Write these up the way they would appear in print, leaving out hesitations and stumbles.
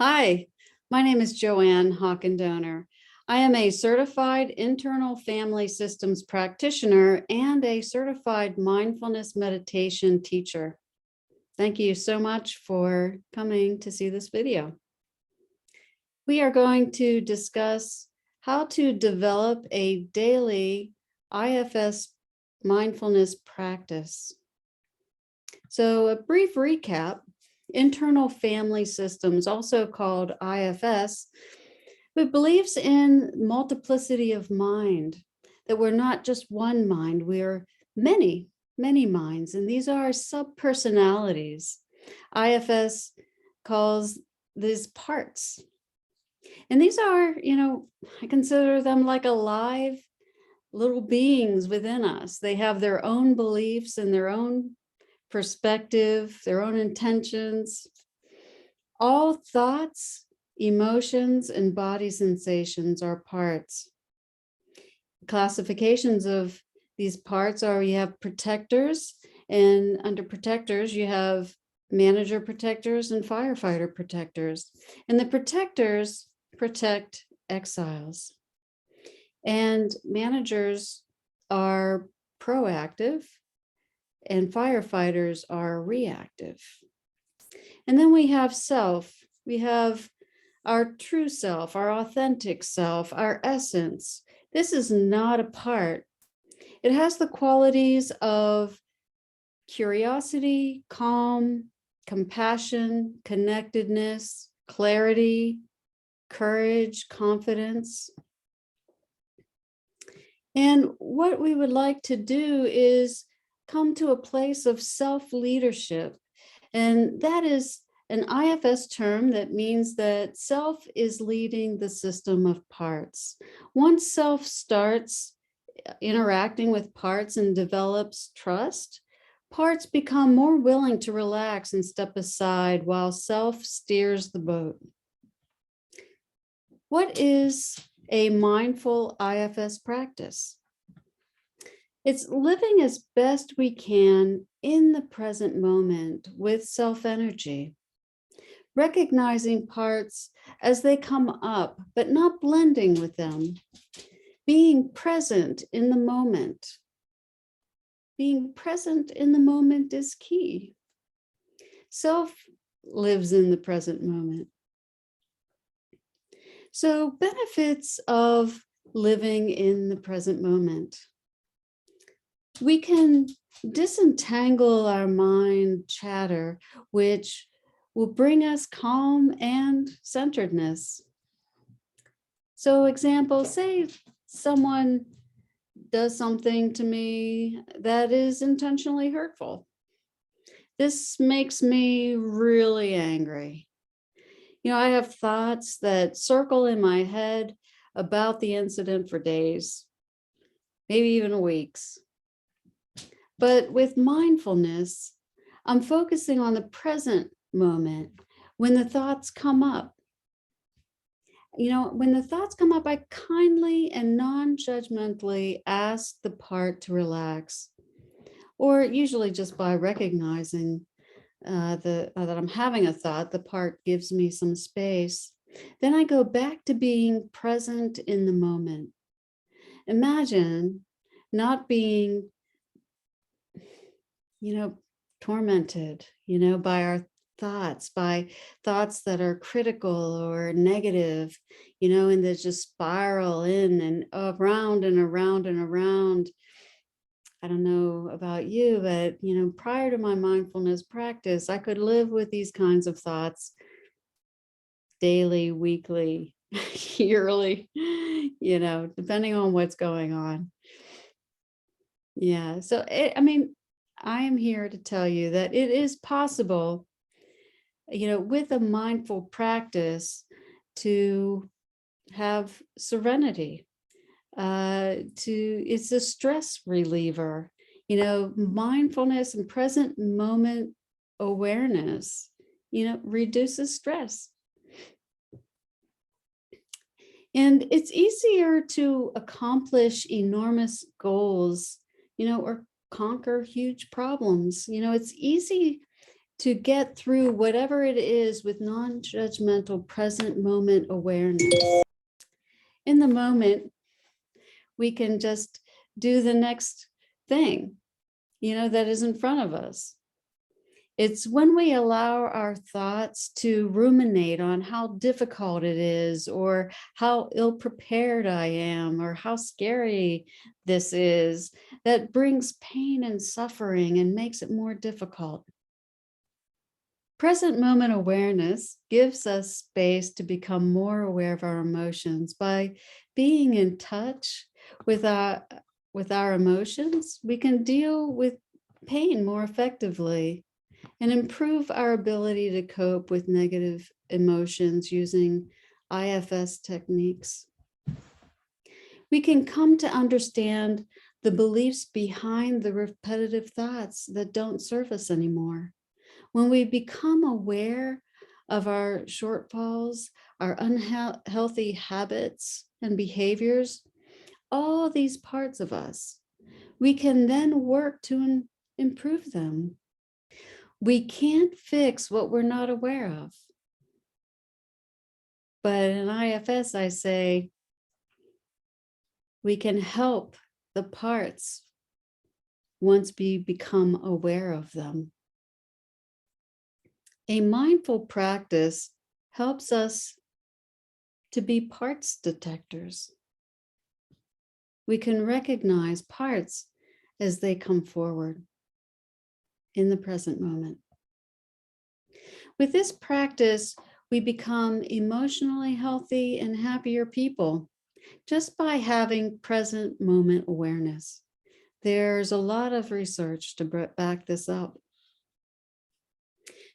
Hi, my name is Joanne Hochendoner. I am a certified internal family systems practitioner and a certified mindfulness meditation teacher. Thank you so much for coming to see this video. We are going to discuss how to develop a daily IFS mindfulness practice. So a brief recap. Internal family systems, also called IFS, but believes in multiplicity of mind, that we're not just one mind, we are many, many minds, and these are subpersonalities. IFS calls these parts. And these are, I consider them like alive little beings within us. They have their own beliefs and their own perspective, their own intentions. All thoughts, emotions, and body sensations are parts. Classifications of these parts are you have protectors, and under protectors, you have manager protectors and firefighter protectors. And the protectors protect exiles. And managers are proactive, and firefighters are reactive. And then we have self. We have our true self, our authentic self, our essence. This is not a part. It has the qualities of curiosity, calm, compassion, connectedness, clarity, courage, confidence. And what we would like to do is come to a place of self-leadership. And that is an IFS term that means that self is leading the system of parts. Once self starts interacting with parts and develops trust, parts become more willing to relax and step aside while self steers the boat. What is a mindful IFS practice? It's living as best we can in the present moment with self-energy, recognizing parts as they come up, but not blending with them, being present in the moment. Being present in the moment is key. Self lives in the present moment. So, benefits of living in the present moment. We can disentangle our mind chatter, which will bring us calm and centeredness. So example, say someone does something to me that is intentionally hurtful. This makes me really angry. I have thoughts that circle in my head about the incident for days, maybe even weeks. But with mindfulness, I'm focusing on the present moment when the thoughts come up. When the thoughts come up, I kindly and non-judgmentally ask the part to relax, or usually just by recognizing that I'm having a thought, the part gives me some space. Then I go back to being present in the moment. Imagine not being tormented, by our thoughts, by thoughts that are critical or negative, and they just spiral in and around and around and around. I don't know about you, but, prior to my mindfulness practice, I could live with these kinds of thoughts daily, weekly, yearly, depending on what's going on. Yeah. So, I am here to tell you that it is possible, with a mindful practice to have serenity. It's a stress reliever. Mindfulness and present moment awareness, reduces stress. And it's easier to accomplish enormous goals, or conquer huge problems. It's easy to get through whatever it is with non-judgmental present moment awareness. In the moment, we can just do the next thing, that is in front of us. It's when we allow our thoughts to ruminate on how difficult it is, or how ill-prepared I am, or how scary this is, that brings pain and suffering and makes it more difficult. Present moment awareness gives us space to become more aware of our emotions. By being in touch with our emotions, we can deal with pain more effectively and improve our ability to cope with negative emotions using IFS techniques. We can come to understand the beliefs behind the repetitive thoughts that don't serve us anymore. When we become aware of our shortfalls, our unhealthy habits and behaviors, all these parts of us, we can then work to improve them. We can't fix what we're not aware of. But in IFS, I say, we can help the parts once we become aware of them. A mindful practice helps us to be parts detectors. We can recognize parts as they come forward in the present moment. With this practice, we become emotionally healthy and happier people just by having present moment awareness. There's a lot of research to back this up.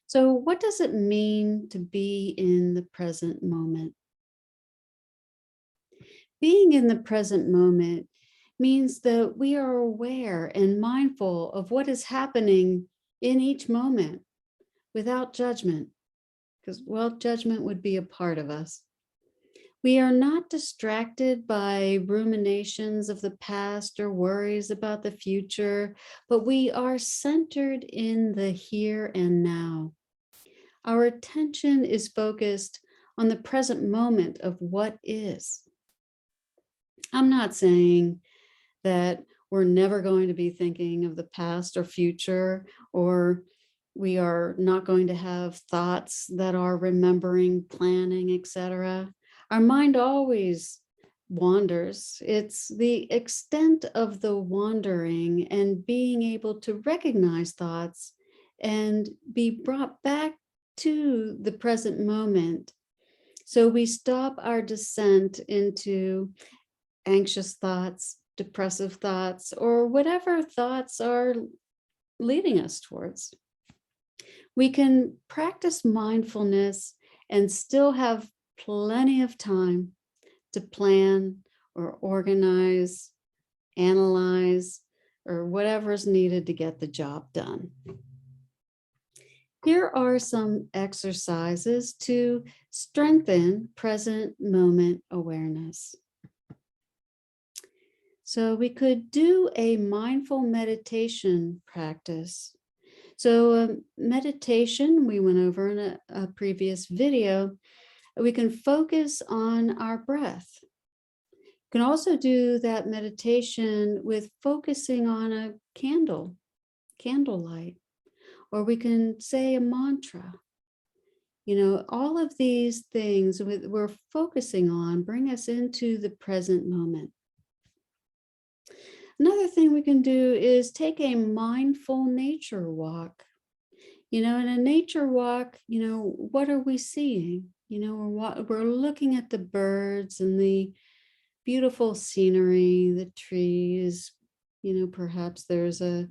So what does it mean to be in the present moment? Being in the present moment means that we are aware and mindful of what is happening in each moment without judgment, because, judgment would be a part of us. We are not distracted by ruminations of the past or worries about the future, but we are centered in the here and now. Our attention is focused on the present moment of what is. I'm not saying that we're never going to be thinking of the past or future, or we are not going to have thoughts that are remembering, planning, etc. Our mind always wanders. It's the extent of the wandering and being able to recognize thoughts and be brought back to the present moment. So we stop our descent into anxious thoughts, depressive thoughts, or whatever thoughts are leading us towards. We can practice mindfulness and still have plenty of time to plan or organize, analyze, or whatever is needed to get the job done. Here are some exercises to strengthen present moment awareness. So we could do a mindful meditation practice. So meditation, we went over in a previous video, we can focus on our breath. You can also do that meditation with focusing on a candlelight, or we can say a mantra. All of these things we're focusing on bring us into the present moment. Another thing we can do is take a mindful nature walk. In a nature walk, what are we seeing? We're looking at the birds and the beautiful scenery, the trees, perhaps there's a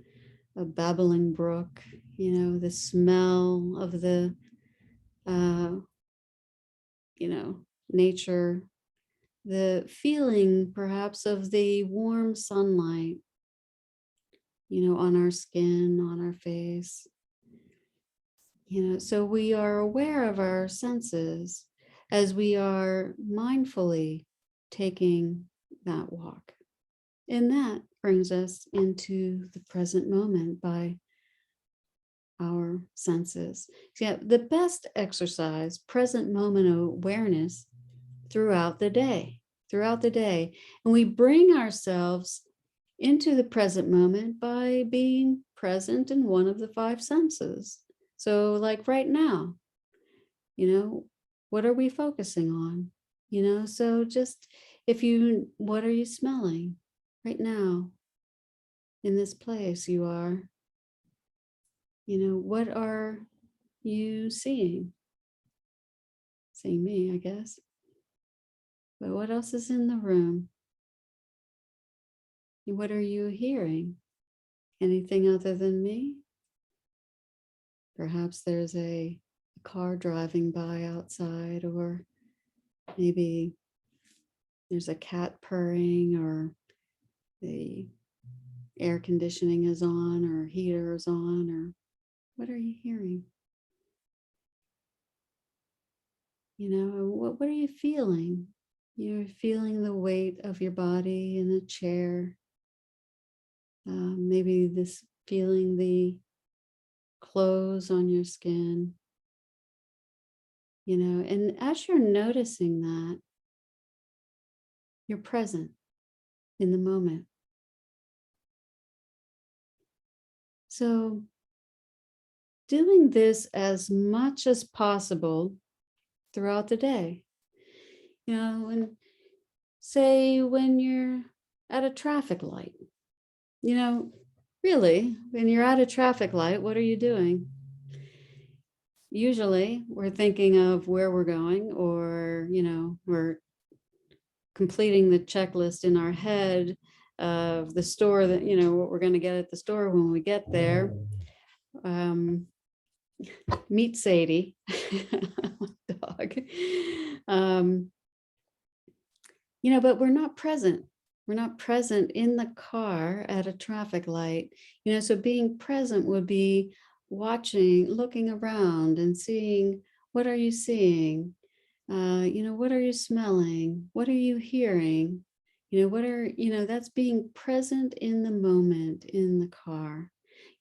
babbling brook, the smell of the, nature, the feeling perhaps of the warm sunlight, on our skin, on our face. So we are aware of our senses as we are mindfully taking that walk. And that brings us into the present moment by our senses. Yeah, the best exercise, present moment awareness throughout the day, And we bring ourselves into the present moment by being present in one of the five senses. So like right now, what are we focusing on? So just what are you smelling right now in this place you are? What are you seeing? Seeing me, I guess. But what else is in the room? What are you hearing? Anything other than me? Perhaps there's a car driving by outside, or maybe there's a cat purring, or the air conditioning is on, or heater is on, or what are you hearing? What are you feeling? You're feeling the weight of your body in a chair. Maybe feeling the clothes on your skin. And as you're noticing that, you're present in the moment. So doing this as much as possible throughout the day. And say when you're at a traffic light, really, when you're at a traffic light, what are you doing? Usually we're thinking of where we're going, or, we're completing the checklist in our head of the store that, what we're going to get at the store when we get there. Meet Sadie, dog. But we're not present. We're not present in the car at a traffic light. So being present would be watching, looking around and seeing, what are you seeing? What are you smelling? What are you hearing? That's being present in the moment in the car.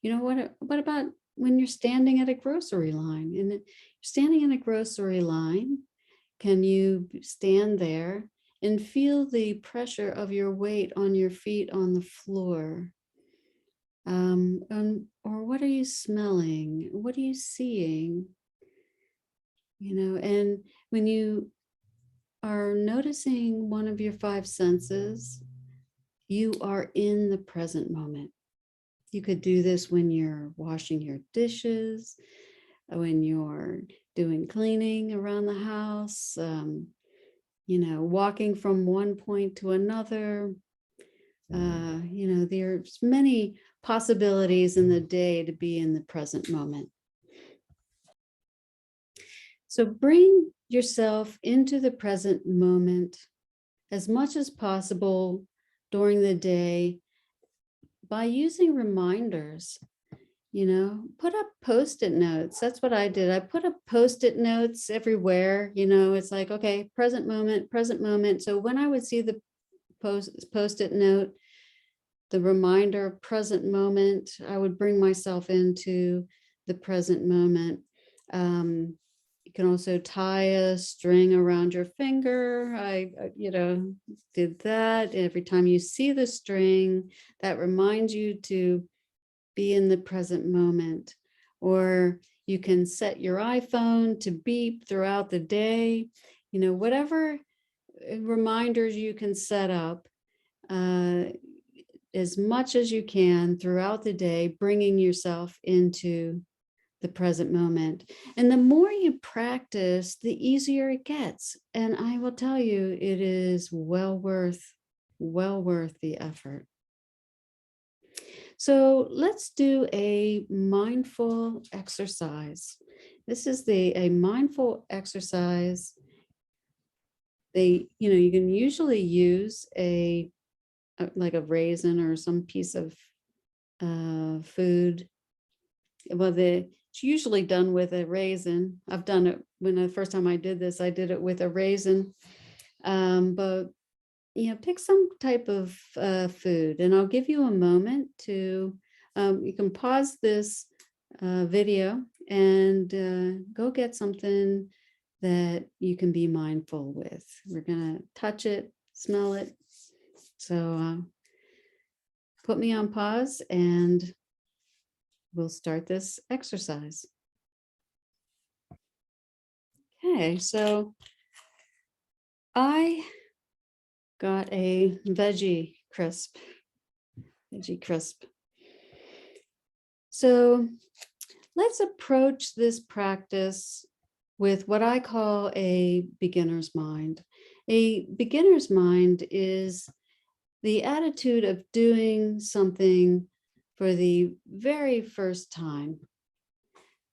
What about when you're standing at a grocery line? And you're standing in a grocery line, can you stand there and feel the pressure of your weight on your feet on the floor? Or what are you smelling? What are you seeing? And when you are noticing one of your five senses, you are in the present moment. You could do this when you're washing your dishes, when you're doing cleaning around the house, walking from one point to another. There's many possibilities in the day to be in the present moment. So bring yourself into the present moment as much as possible during the day by using reminders. Put up Post-it notes. That's what I did. I put up Post-it notes everywhere. It's like, okay, present moment, present moment. So when I would see the Post-it note, the reminder of present moment, I would bring myself into the present moment. You can also tie a string around your finger. I did that. Every time you see the string, that reminds you to be in the present moment. Or you can set your iPhone to beep throughout the day. Whatever reminders you can set up, as much as you can throughout the day, bringing yourself into the present moment. And the more you practice, the easier it gets. And I will tell you, it is well worth the effort. So let's do a mindful exercise. This is a mindful exercise. You can usually use like a raisin or some piece of food. Well, it's usually done with a raisin. I've done it when the first time I did this, I did it with a raisin. But pick some type of food, and I'll give you a moment to, you can pause this video and go get something that you can be mindful with. We're going to touch it, smell it. So put me on pause and we'll start this exercise. Okay, so I got a veggie crisp. So let's approach this practice with what I call a beginner's mind. A beginner's mind is the attitude of doing something for the very first time.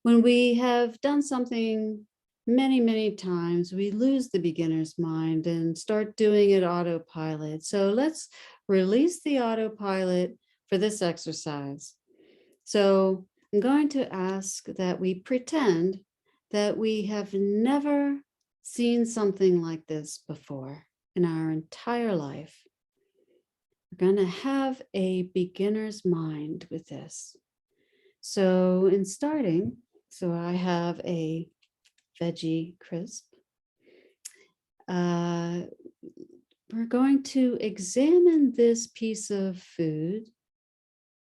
When we have done something many, many times, we lose the beginner's mind and start doing it autopilot. So let's release the autopilot for this exercise. So I'm going to ask that we pretend that we have never seen something like this before in our entire life. We're going to have a beginner's mind with this. So in starting, so I have a veggie crisp. We're going to examine this piece of food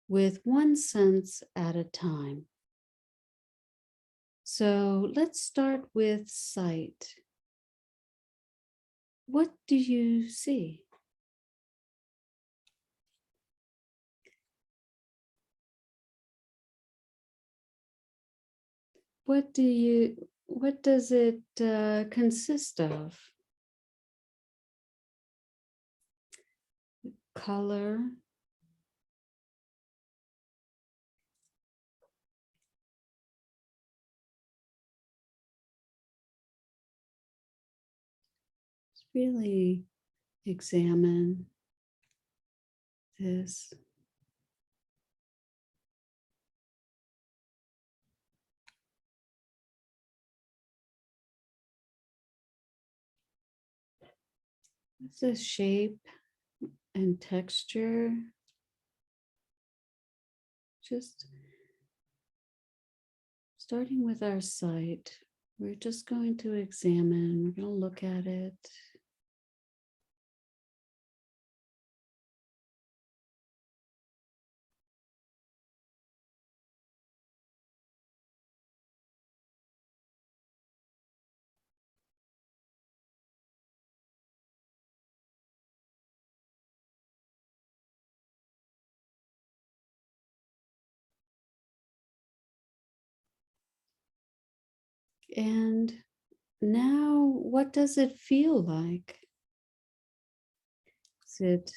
with one sense at a time. So let's start with sight. What do you see? What does it consist of? Color, really examine this. What's the shape and texture? Just starting with our sight, we're just going to examine, we're going to look at it. And now, what does it feel like? Is it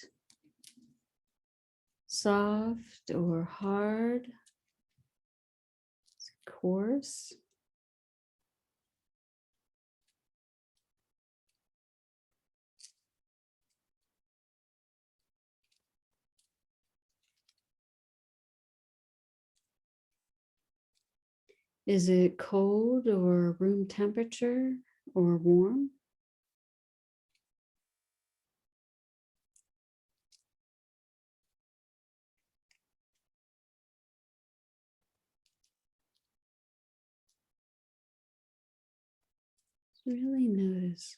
soft or hard? Is it coarse? Is it cold or room temperature or warm? Really notice.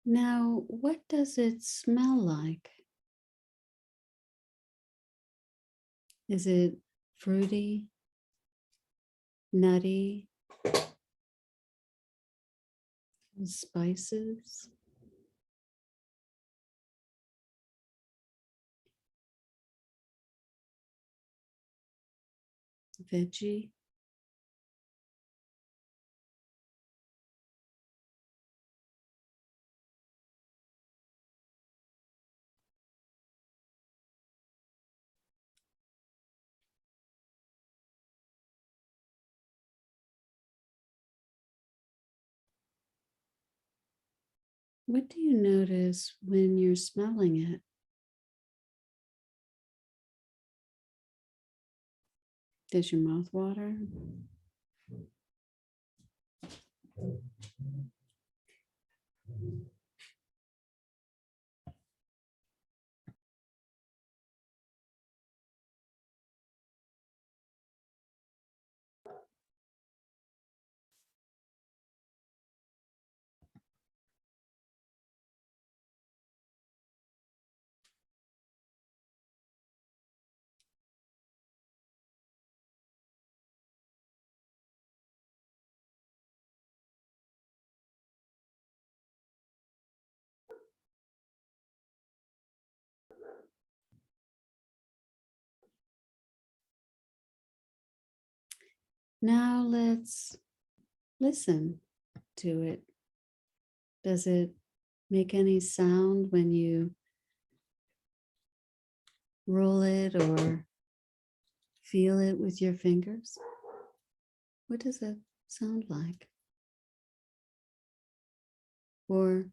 Now, what does it smell like? Is it fruity, nutty, spices? Veggie? What do you notice when you're smelling it? Does your mouth water? Now let's listen to it. Does it make any sound when you roll it or feel it with your fingers? What does it sound like? Or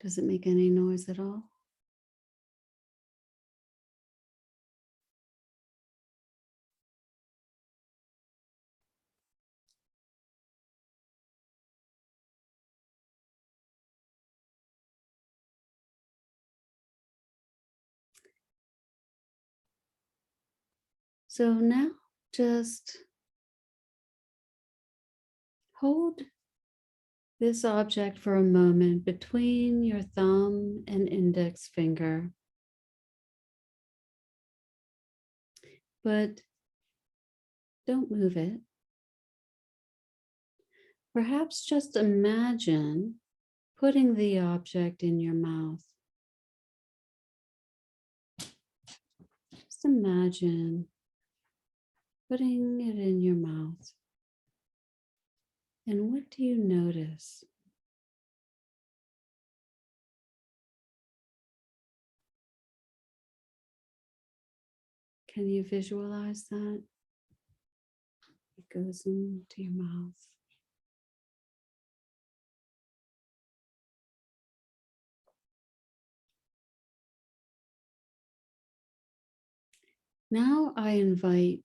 does it make any noise at all? So now just hold this object for a moment between your thumb and index finger. But don't move it. Perhaps just imagine putting the object in your mouth. Just imagine putting it in your mouth. And what do you notice? Can you visualize that? It goes into your mouth. Now I invite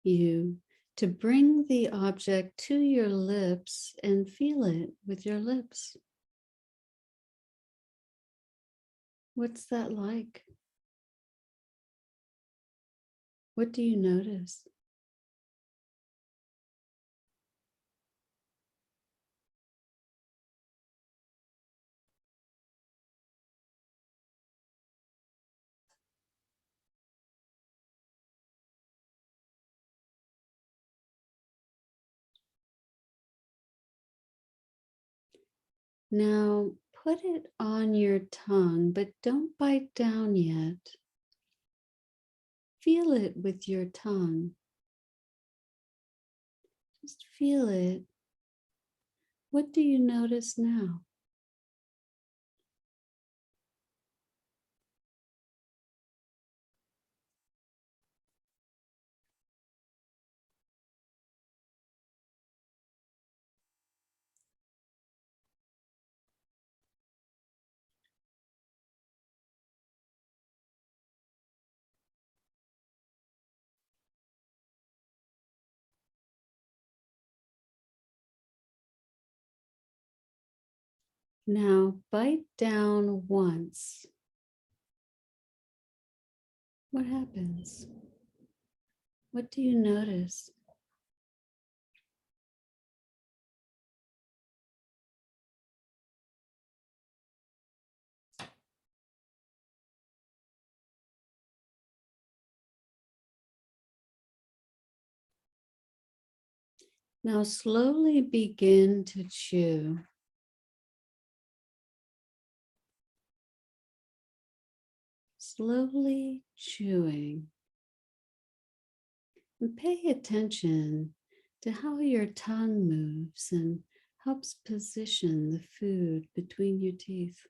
you to bring the object to your lips and feel it with your lips. What's that like? What do you notice? Now put it on your tongue, but don't bite down yet. Feel it with your tongue. Just feel it. What do you notice now? Now bite down once. What happens? What do you notice? Now slowly begin to chew. Slowly chewing. And pay attention to how your tongue moves and helps position the food between your teeth.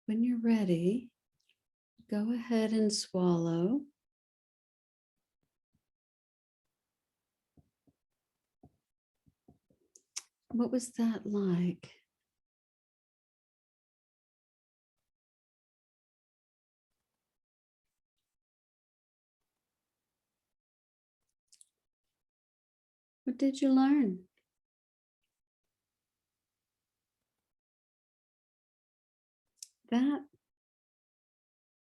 When you're ready, go ahead and swallow. What was that like? What did you learn? That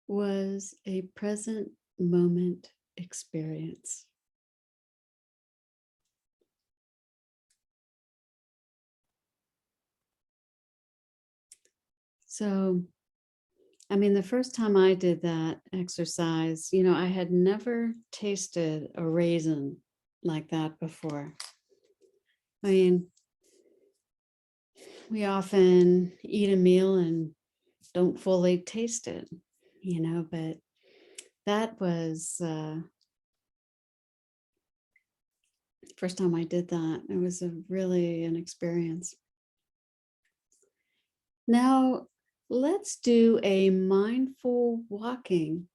was a present moment experience. So, I mean, the first time I did that exercise, I had never tasted a raisin like that before. I mean, we often eat a meal and don't fully taste it, but that was first time I did that. It was really an experience. Now, let's do a mindful walking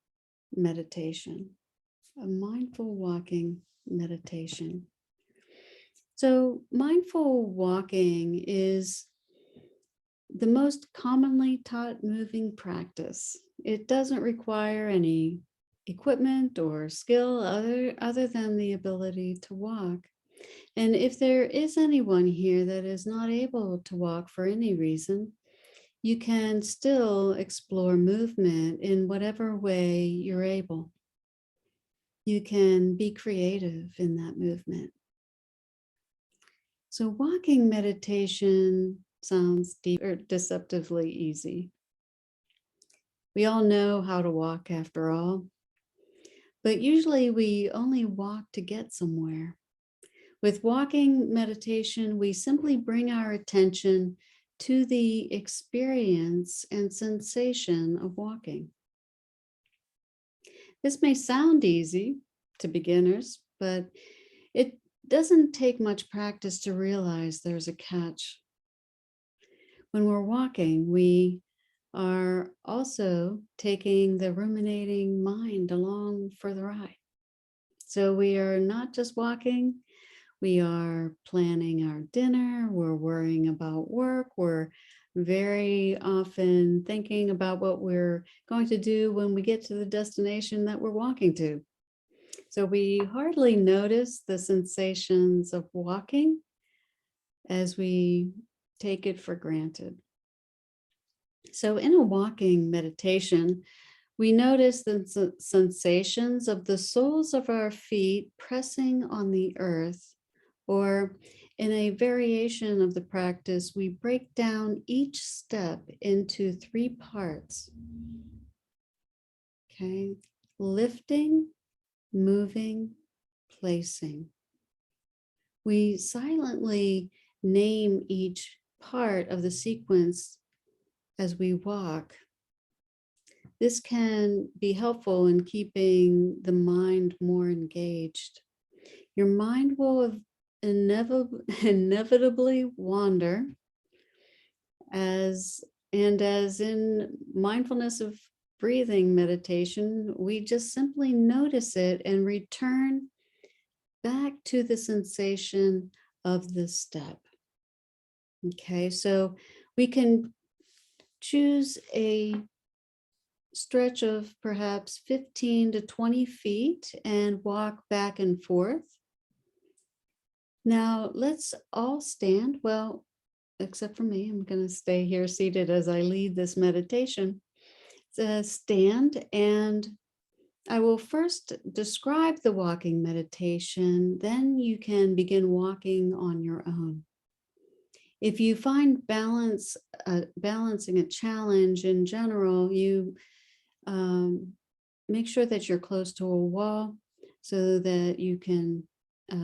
meditation. A mindful walking meditation. So, mindful walking is the most commonly taught moving practice. It doesn't require any equipment or skill other than the ability to walk. And if there is anyone here that is not able to walk for any reason, you can still explore movement in whatever way you're able. You can be creative in that movement. So walking meditation sounds deep or deceptively easy. We all know how to walk after all, but usually we only walk to get somewhere. With walking meditation, we simply bring our attention to the experience and sensation of walking. This may sound easy to beginners, but it doesn't take much practice to realize there's a catch. When we're walking, we are also taking the ruminating mind along for the ride. So we are not just walking, we are planning our dinner, we're worrying about work, we're very often thinking about what we're going to do when we get to the destination that we're walking to. So we hardly notice the sensations of walking as we take it for granted. So in a walking meditation, we notice the sensations of the soles of our feet pressing on the earth, or in a variation of the practice, we break down each step into 3 parts. Okay, lifting, moving, placing. We silently name each part of the sequence as we walk. This can be helpful in keeping the mind more engaged. Your mind will inevitably wander, as in mindfulness of breathing meditation, we just simply notice it and return back to the sensation of the step. Okay, so we can choose a stretch of perhaps 15 to 20 feet and walk back and forth. Now let's all stand. Well, except for me, I'm going to stay here seated as I lead this meditation. Stand, and I will first describe the walking meditation, then you can begin walking on your own. If you find balancing a challenge in general, you make sure that you're close to a wall so that you can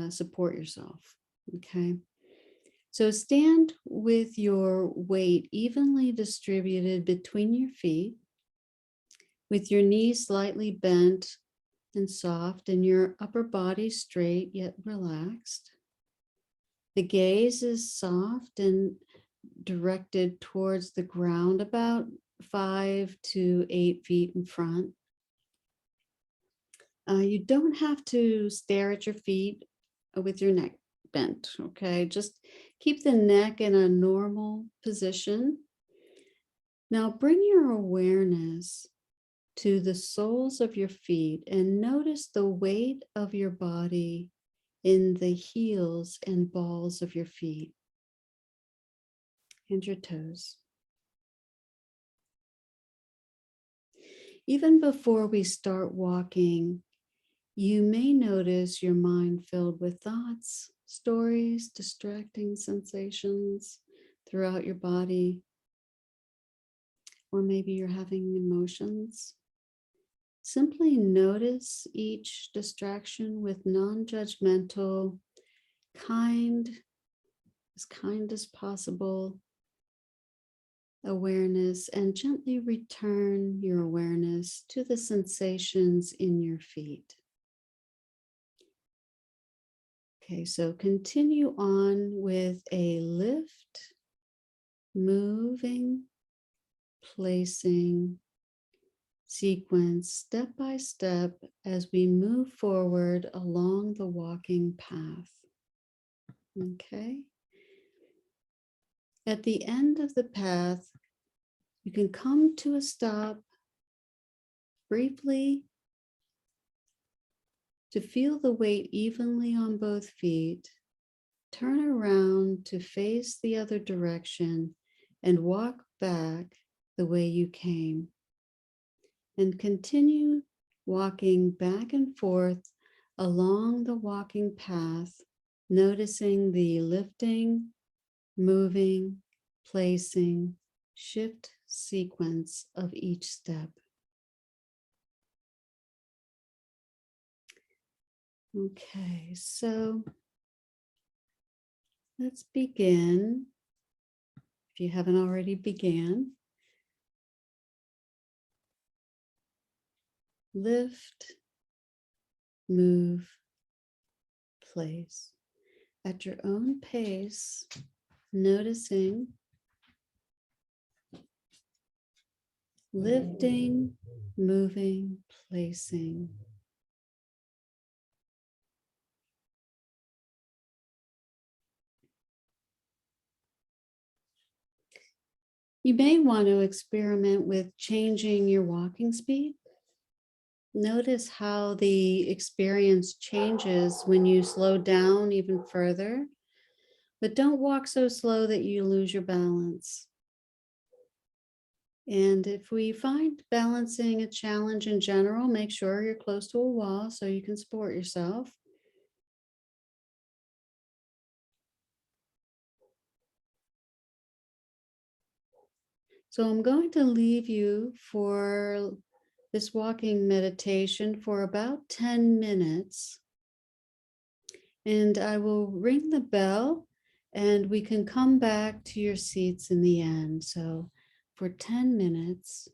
support yourself. Okay. So stand with your weight evenly distributed between your feet, with your knees slightly bent and soft, and your upper body straight yet relaxed. The gaze is soft and directed towards the ground, about 5 to 8 feet in front. You don't have to stare at your feet with your neck bent, okay? Just keep the neck in a normal position. Now bring your awareness to the soles of your feet and notice the weight of your body in the heels and balls of your feet and your toes. Even before we start walking, you may notice your mind filled with thoughts, stories, distracting sensations throughout your body, or maybe you're having emotions. Simply notice each distraction with non-judgmental, kind as possible awareness, and gently return your awareness to the sensations in your feet. Okay, so continue on with a lift, moving, placing sequence step by step as we move forward along the walking path. Okay. At the end of the path, you can come to a stop briefly to feel the weight evenly on both feet. Turn around to face the other direction and walk back the way you came. And continue walking back and forth along the walking path, noticing the lifting, moving, placing, shift sequence of each step. Okay, so let's begin. If you haven't already began, lift, move, place. At your own pace, noticing, lifting, moving, placing. You may want to experiment with changing your walking speed. Notice how the experience changes when you slow down even further, but don't walk so slow that you lose your balance. And if we find balancing a challenge in general, make sure you're close to a wall so you can support yourself. So I'm going to leave you for this walking meditation for about 10 minutes. And I will ring the bell and we can come back to your seats in the end. So for 10 minutes.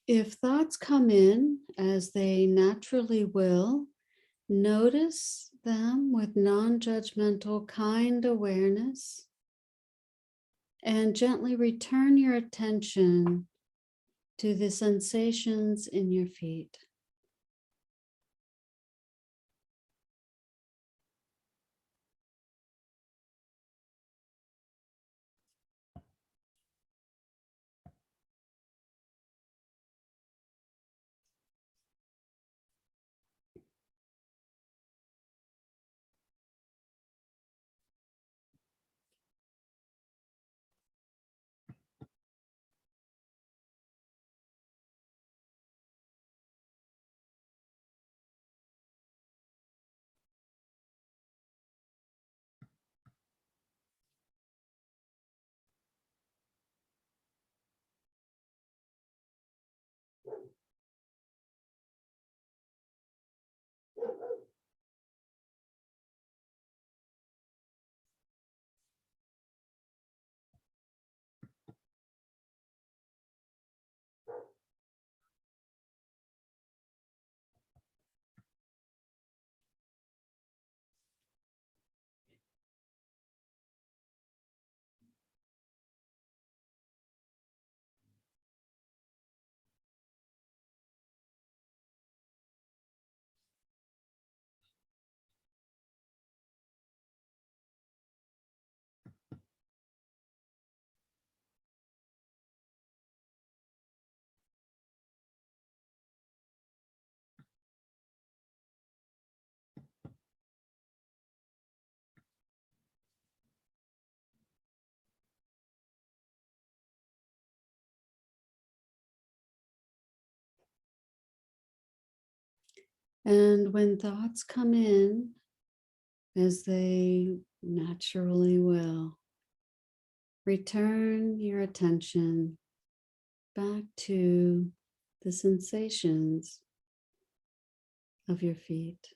If thoughts come in, as they naturally will, notice them with non-judgmental, kind awareness and gently return your attention to the sensations in your feet. And when thoughts come in, as they naturally will, return your attention back to the sensations of your feet.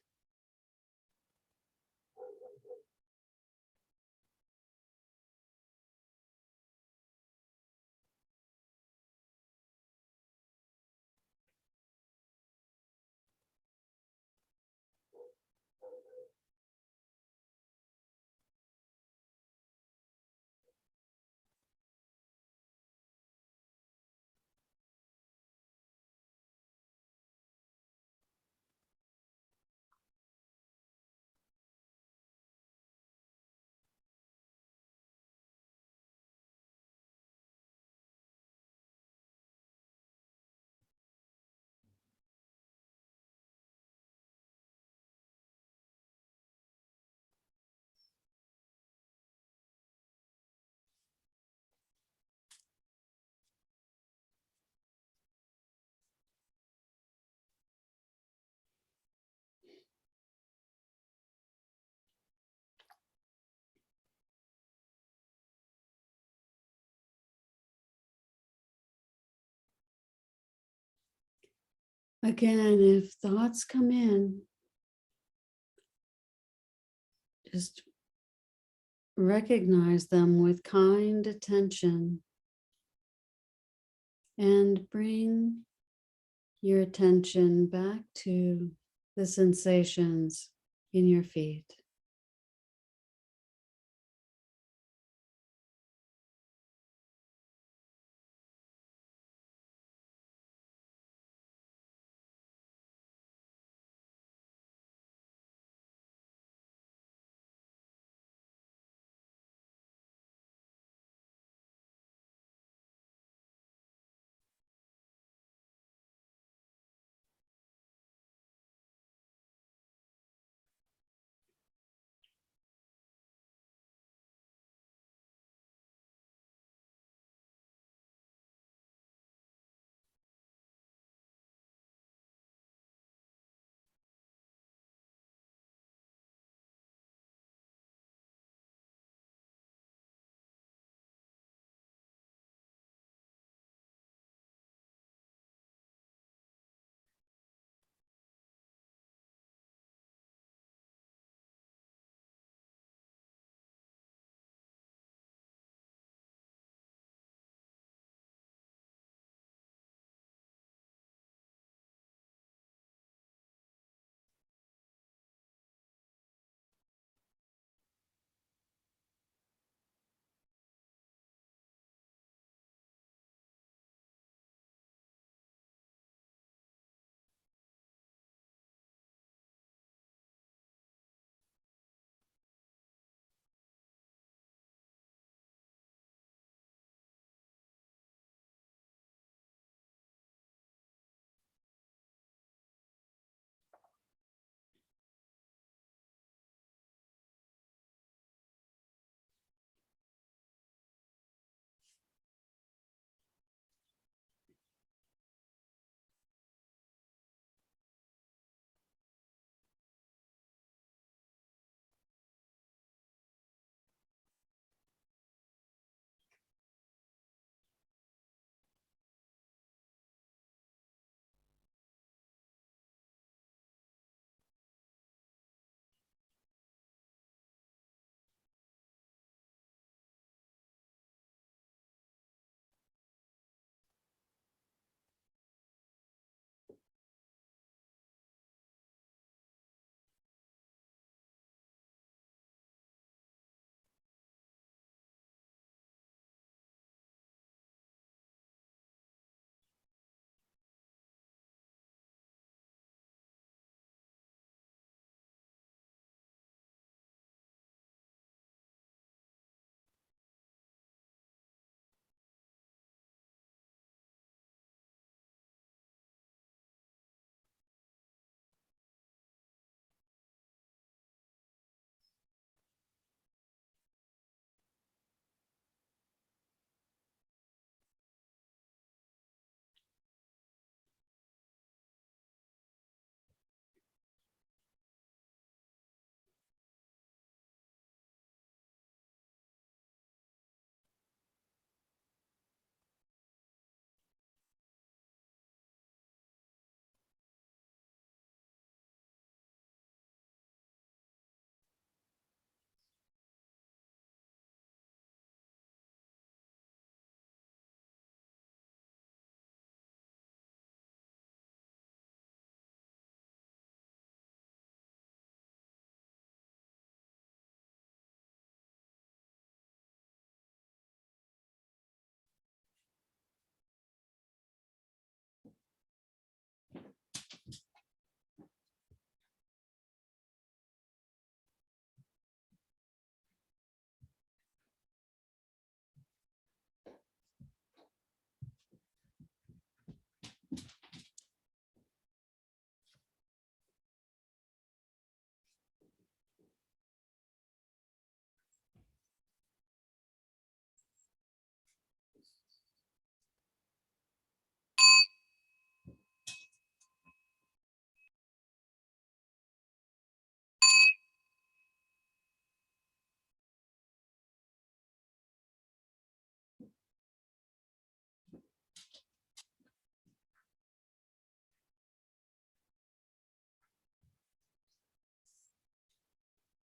Again, if thoughts come in, just recognize them with kind attention and bring your attention back to the sensations in your feet.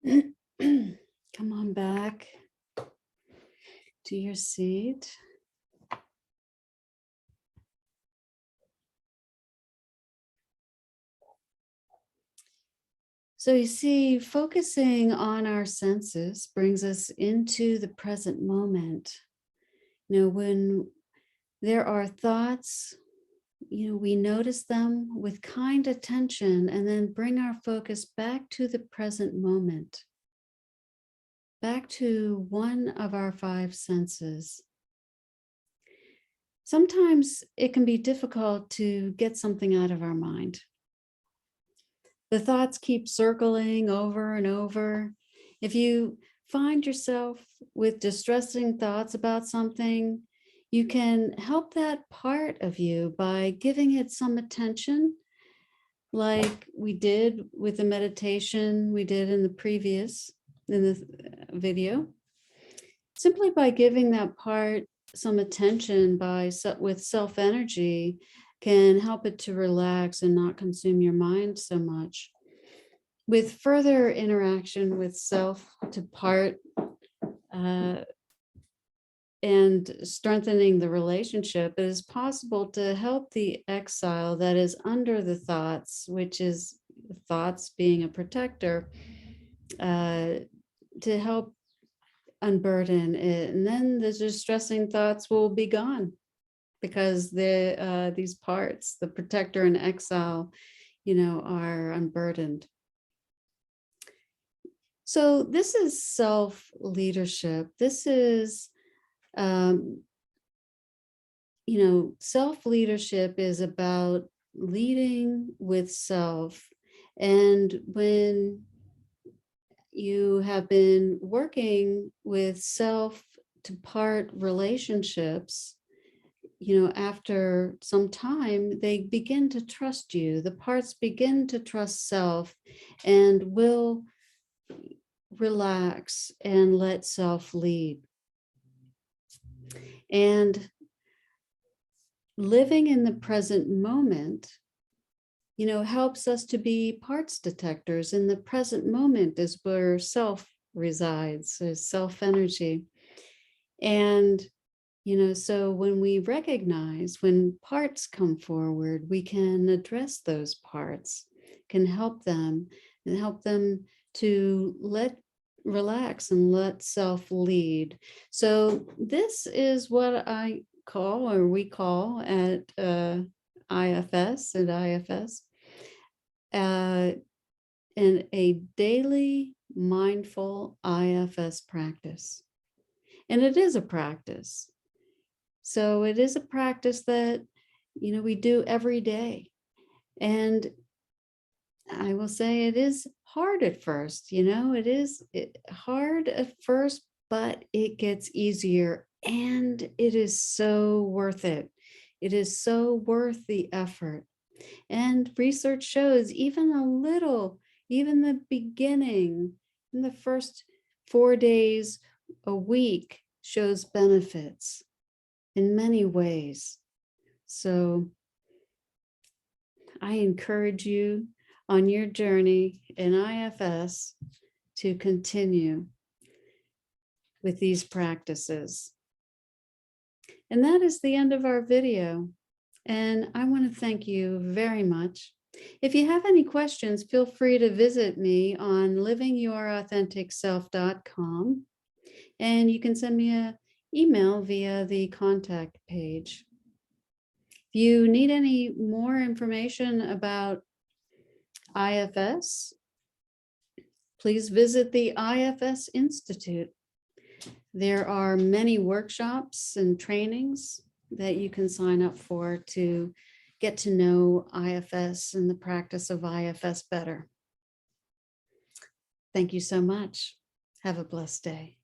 Come on back to your seat. So you see, focusing on our senses brings us into the present moment. When there are thoughts, we notice them with kind attention and then bring our focus back to the present moment, back to one of our five senses. Sometimes it can be difficult to get something out of our mind. The thoughts keep circling over and over. If you find yourself with distressing thoughts about something, you can help that part of you by giving it some attention, like we did with the meditation we did in the video. Simply by giving that part some attention with self energy can help it to relax and not consume your mind so much. With further interaction with self to part and strengthening the relationship, it is possible to help the exile that is under the thoughts, which is thoughts being a protector, to help unburden it. And then the distressing thoughts will be gone because these parts, the protector and exile, are unburdened. So this is self-leadership. This is, self-leadership is about leading with self. And when you have been working with self to part relationships, after some time, they begin to trust you. The parts begin to trust self and will relax and let self lead. And living in the present moment, helps us to be parts detectors. In the present moment is where self resides, is self energy. And so when we recognize when parts come forward, we can address those parts, can help them and help them to relax and let self lead. So this is what we call at IFS, and a daily mindful IFS practice. And it is a practice. So it is a practice that, we do every day. And I will say it is hard at first, it is hard at first, but it gets easier and it is so worth it. It is so worth the effort. And research shows even the beginning, in the first 4 days a week shows benefits in many ways. So I encourage you on your journey in IFS to continue with these practices. And that is the end of our video. And I want to thank you very much. If you have any questions, feel free to visit me on livingyouраuthenticself.com. And you can send me an email via the contact page. If you need any more information about IFS, please visit the IFS Institute. There are many workshops and trainings that you can sign up for to get to know IFS and the practice of IFS better. Thank you so much. Have a blessed day.